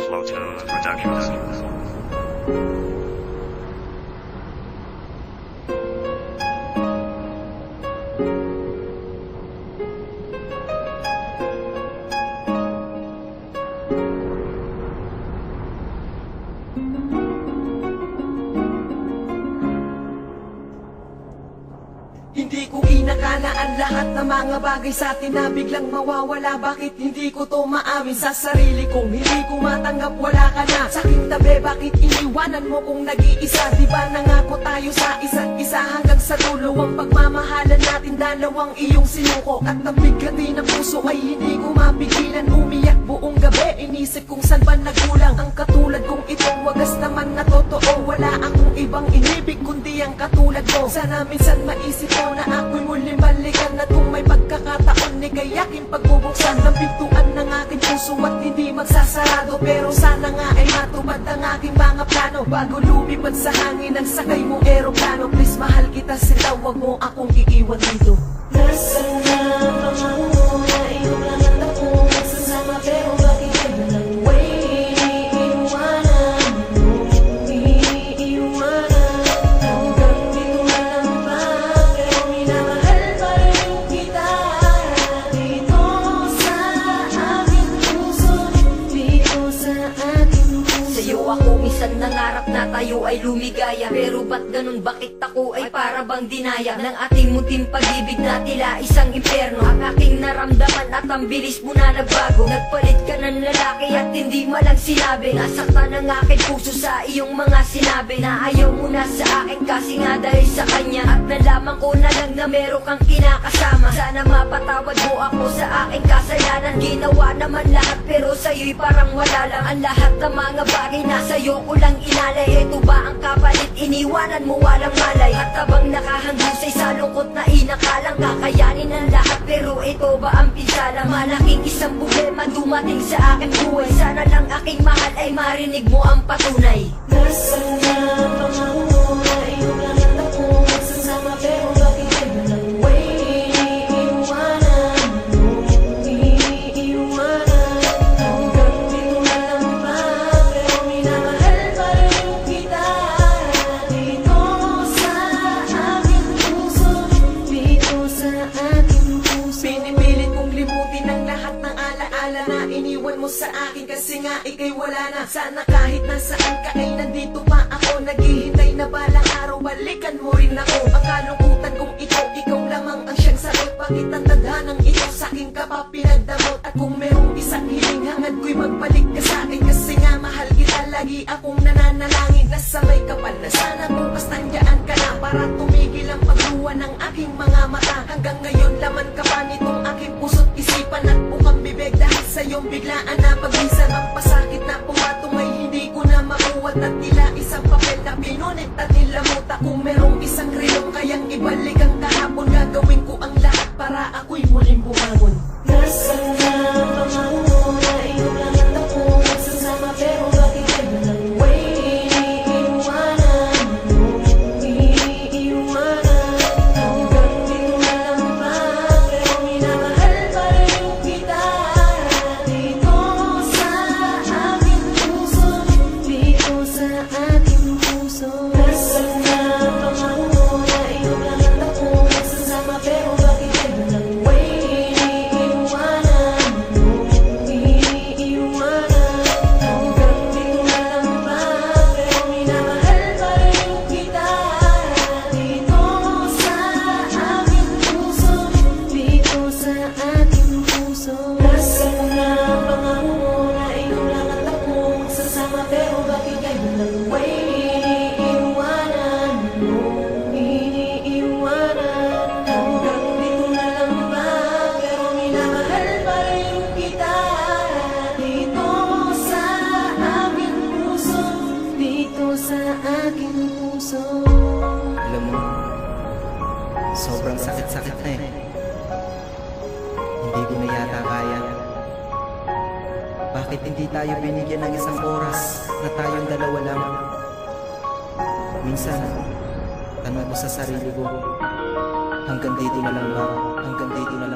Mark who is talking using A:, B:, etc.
A: Slow Tunes Productions.
B: Hindi ko inakala ang lahat ng mga bagay sa atin na biglang mawawala. Bakit hindi ko to maamin sa sarili kong hindi ko matanggap wala ka na sa aking tabi? Bakit iniwanan mo kung nag-iisa? Diba nangako tayo sa isa't isa hanggang sa dulo? Ang pagmamahalan natin dalawang iyong sinuko at nabigati ng puso ay hindi ko mapigilan. Umiyak buong gabi, inisip kung saan ba nagkulang ang katulad kong ito. Wagas naman na totoo, wala akong ibang inibig kundi ang katulad mo. Sana minsan maisip ko na ako'y muling balikan at kung may pagkakataon ni kayaking pagbubuksan ng pintuan ng aking puso at hindi magsasarado. Pero sana nga ay matupad ang aking mga plano bago lumipad sa hangin ang sakay mo eroplano. Please mahal kita sila, wag mo akong iiwan dito. Nasaan na ang pangalan mo na iyong lahat ako magsasama, pero bakit kayo lang iniiwanan mo, iniiwanan hanggang dito na lang ba? Pero minamahal pa rin kita dito sa aking puso, dito sa aking puso.
C: Sa'yo ako minsan nangarap na tayo ay lumigaya, pero ba't ganun? Bakit ako ay para bang dinaya ng ating munting pag-ibig na tila isang impyerno? Ang aking naramdaman at ang bilis mo na nagbago. Nagpalit ka ng lalaki at hindi malang sinabi. Nasaktan ang aking puso sa iyong mga sinabi na ayaw mo na sa akin kasi nga dahil sa kanya. At nalaman ko na lang na meron kang kinakasama. Sana mapatawad mo ako sa aking kasalanan. Ginawa naman lahat pero sa'yo'y parang wala lang. Ang lahat ng mga bagay na sa'yo ko lang inalay. Ito ba ang kapalit? Iniwanan mo walang malay. At habang nakahandusay sa lungkot na inakalang kakayanin ang lahat, pero ito ba ang pinsala? Malaking isang problema dumating sa aking buhay. Sana lang aking mahal ay marinig mo ang patunay.
B: Nasaan na ang pangako mo na iyong lahat ako magsasama, pero bakit kayo lang iniiwanan mo, iniiwanan hanggang dito na lang ba? Pero minamahal pa rin kita dito sa aking puso, dito sa aking puso. Pinipilit kong limutin ang lahat ng alaala na iniwan mo sa akin kasi nga ika'y wala na. Sana kahit nasaan ka ay nandito pa ako, naghihintay na balang araw balikan mo rin ako. Ang kalungkutan kong ito, ikaw lamang ang siyang sagot. Bakit ang tadhanang ito sa'king ka pa pinagdamot? At kung merong isang hiling hangad ko'y magbalik ka sa'kin kasi nga mahal kita. Lagi akong nananalangin na sa may kapal na sana bukas nandiyan ka na para tumigil ang pagluwa ng aking mga mata. Hanggang ngayon laman ka pa nitong aking puso't isipan at bukang bibig dahil sa iyong biglaan na pagbisan. Ang pasakit na pumatong ay hindi ko na makuwat at tila isang papel na pinunit at nilamuta. Kung merong isang relong kayang ibalik ang kahapon, gagawin ko ang lahat para ako'y muling bumangon. Nasaan na ang pangako mo na iyong lahat ako magsasama, pero bakit kayo lang iniiwanan mo, iniiwanan hanggang dito na lang ba? Pero minamahal pa rin kita dito sa aking puso, dito sa aking puso. Nasaan na ang pangako mo na iyong lahat ako magsasama, pero bakit kayo lang iniiwanan mo, iniiwanan hanggang dito na lang ba? Pero minamahal pa rin kita dito sa aking puso, dito sa aking puso. Nasaan na ang pangako mo na iyong lahat ako magsasama, pero bakit kayo lang iniiwanan mo, iniiwanan hanggang dito na lang ba? Pero minamahal pa rin kita dito sa aking puso, dito sa aking puso.
D: Alam mo, sobrang sakit-sakit na eh. Hindi ko na yata kaya. Bakit hindi tayo binigyan ng isang oras na tayong dalawa lang? Minsan, tanong ko sa sarili ko, hanggang dito na lang ba? Hanggang dito na lang